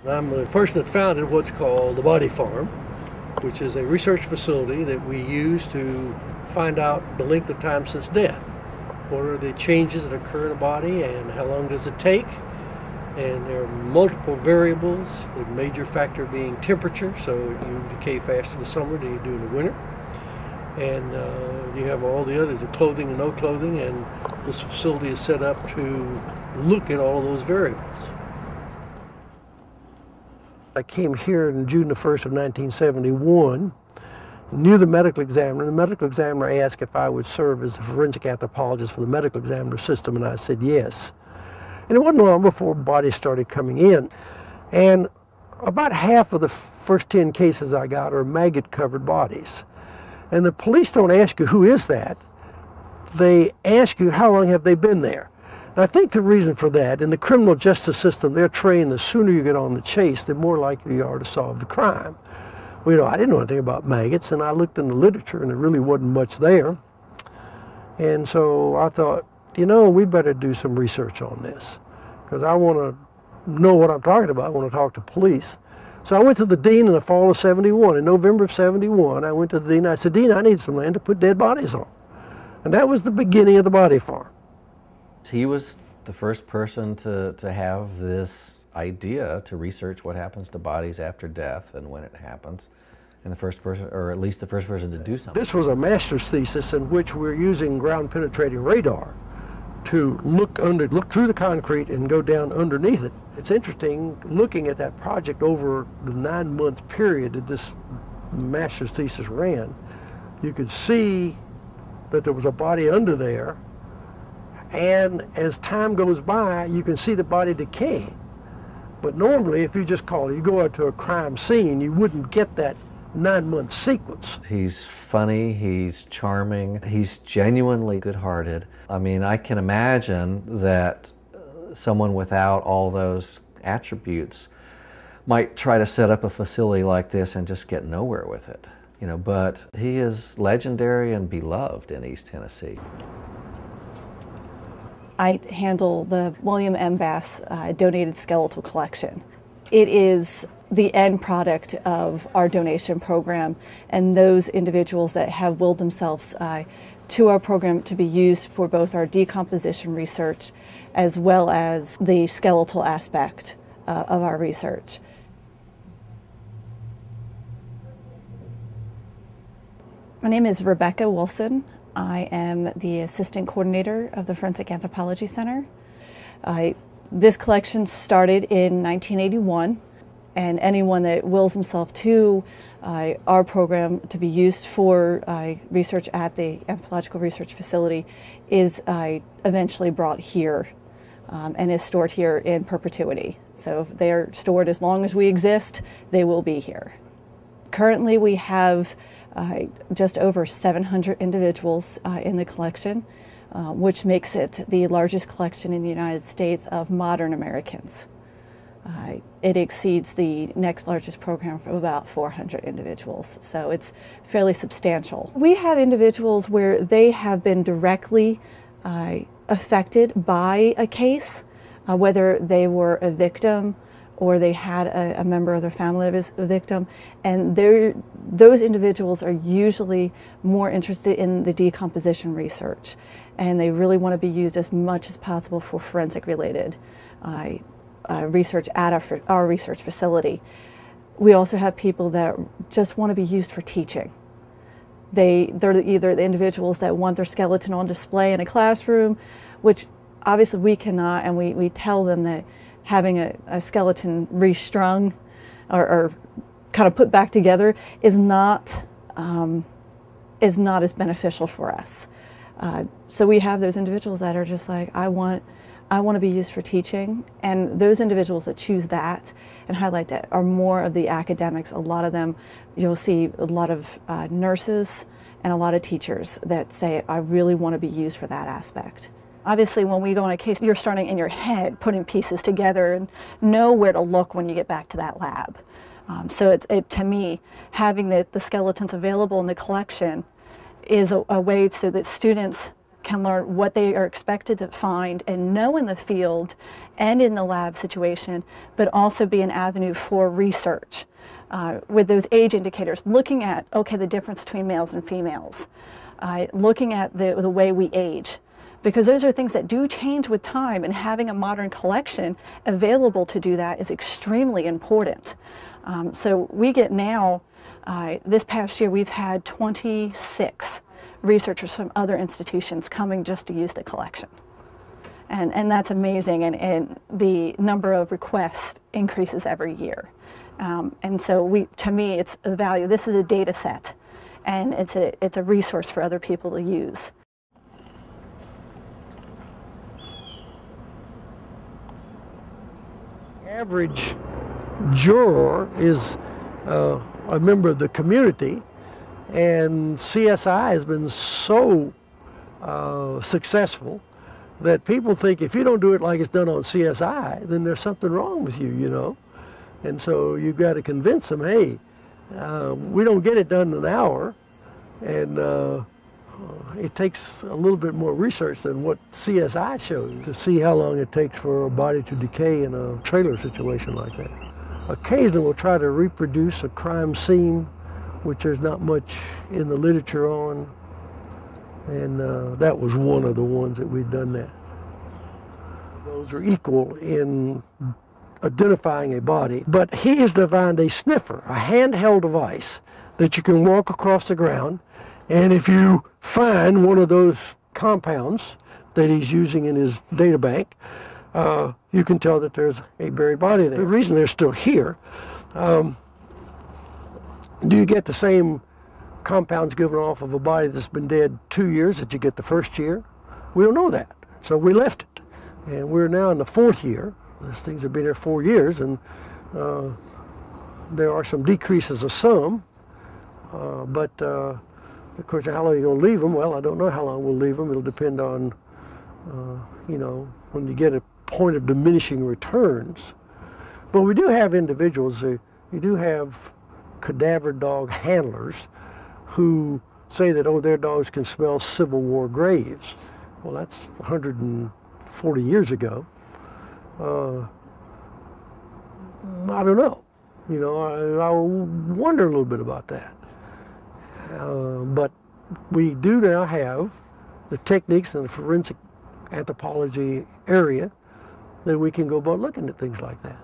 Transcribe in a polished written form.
I'm the person that founded what's called the Body Farm, which is a research facility that we use to find out the length of time since death. What are the changes that occur in the body and how long does it take? And there are multiple variables, the major factor being temperature, so you decay faster in the summer than you do in the winter. And you have all the others, the clothing and no clothing, and this facility is set up to look at all of those variables. I came here on June the 1st of 1971, knew the medical examiner. The medical examiner asked if I would serve as a forensic anthropologist for the medical examiner system, and I said yes. And it wasn't long before bodies started coming in. And about half of the first 10 cases I got are maggot-covered bodies. And the police don't ask you, who is that? They ask you, how long have they been there? And I think the reason for that, in the criminal justice system, they're trained the sooner you get on the chase, the more likely you are to solve the crime. Well, I didn't know anything about maggots, and I looked in the literature, and there really wasn't much there. And so I thought, we better do some research on this, because I want to know what I'm talking about. I want to talk to police. So I went to the dean in the fall of '71. In November of '71, I went to the dean. I said, Dean, I need some land to put dead bodies on. And that was the beginning of the Body Farm. He was the first person to have this idea to research what happens to bodies after death and when it happens, and the first person, or at least the first person to do something. This was a master's thesis in which we're using ground-penetrating radar to look through the concrete and go down underneath it. It's interesting looking at that project over the 9-month period that this master's thesis ran. You could see that there was a body under there, and as time goes by, you can see the body decay. But normally, if you go out to a crime scene, you wouldn't get that 9-month sequence. He's funny, he's charming, he's genuinely good-hearted. I mean, I can imagine that someone without all those attributes might try to set up a facility like this and just get nowhere with it. But he is legendary and beloved in East Tennessee. I handle the William M. Bass donated skeletal collection. It is the end product of our donation program, and those individuals that have willed themselves to our program to be used for both our decomposition research as well as the skeletal aspect of our research. My name is Rebecca Wilson. I am the assistant coordinator of the Forensic Anthropology Center. This collection started in 1981, and anyone that wills himself to our program to be used for research at the Anthropological Research Facility is eventually brought here and is stored here in perpetuity. So if they are stored as long as we exist, they will be here. Currently we have just over 700 individuals in the collection, which makes it the largest collection in the United States of modern Americans. It exceeds the next largest program of about 400 individuals, so it's fairly substantial. We have individuals where they have been directly affected by a case, whether they were a victim or they had a member of their family that was a victim, and those individuals are usually more interested in the decomposition research, and they really want to be used as much as possible for forensic related research at our research facility. We also have people that just want to be used for teaching. They're either the individuals that want their skeleton on display in a classroom, which obviously we cannot, and we tell them that having a skeleton restrung or kind of put back together is not as beneficial for us. So we have those individuals that are just like, I want to be used for teaching, and those individuals that choose that and highlight that are more of the academics. A lot of them, you'll see a lot of nurses and a lot of teachers that say, I really want to be used for that aspect. Obviously, when we go on a case, you're starting in your head, putting pieces together and know where to look when you get back to that lab. So to me, having the skeletons available in the collection is a way so that students can learn what they are expected to find and know in the field and in the lab situation, but also be an avenue for research with those age indicators, looking at, okay, the difference between males and females, looking at the way we age, because those are things that do change with time, and having a modern collection available to do that is extremely important. So we get now, this past year we've had 26 researchers from other institutions coming just to use the collection. And that's amazing, and the number of requests increases every year. And so to me, it's a value. This is a data set, and it's a resource for other people to use. Average juror is a member of the community, and CSI has been so successful that people think if you don't do it like it's done on CSI, then there's something wrong with you, you know. And so you've got to convince them, hey, we don't get it done in an hour, and it takes a little bit more research than what CSI shows to see how long it takes for a body to decay in a trailer situation like that. Occasionally we'll try to reproduce a crime scene, which there's not much in the literature on, and that was one of the ones that we've done that. Those are equal in identifying a body, but he has designed a sniffer, a handheld device that you can walk across the ground, and if you find one of those compounds that he's using in his data bank, you can tell that there's a buried body there. The reason they're still here, do you get the same compounds given off of a body that's been dead 2 years that you get the first year? We don't know that, so we left it. And we're now in the 4th year. These things have been here 4 years, and there are some decreases of some, but of course, how long are you going to leave them? Well, I don't know how long we'll leave them. It'll depend on, you know, when you get a point of diminishing returns. But we do have individuals, you do have cadaver dog handlers who say that, oh, their dogs can smell Civil War graves. Well, that's 140 years ago. I don't know. You know, I wonder a little bit about that. But we do now have the techniques in the forensic anthropology area that we can go about looking at things like that.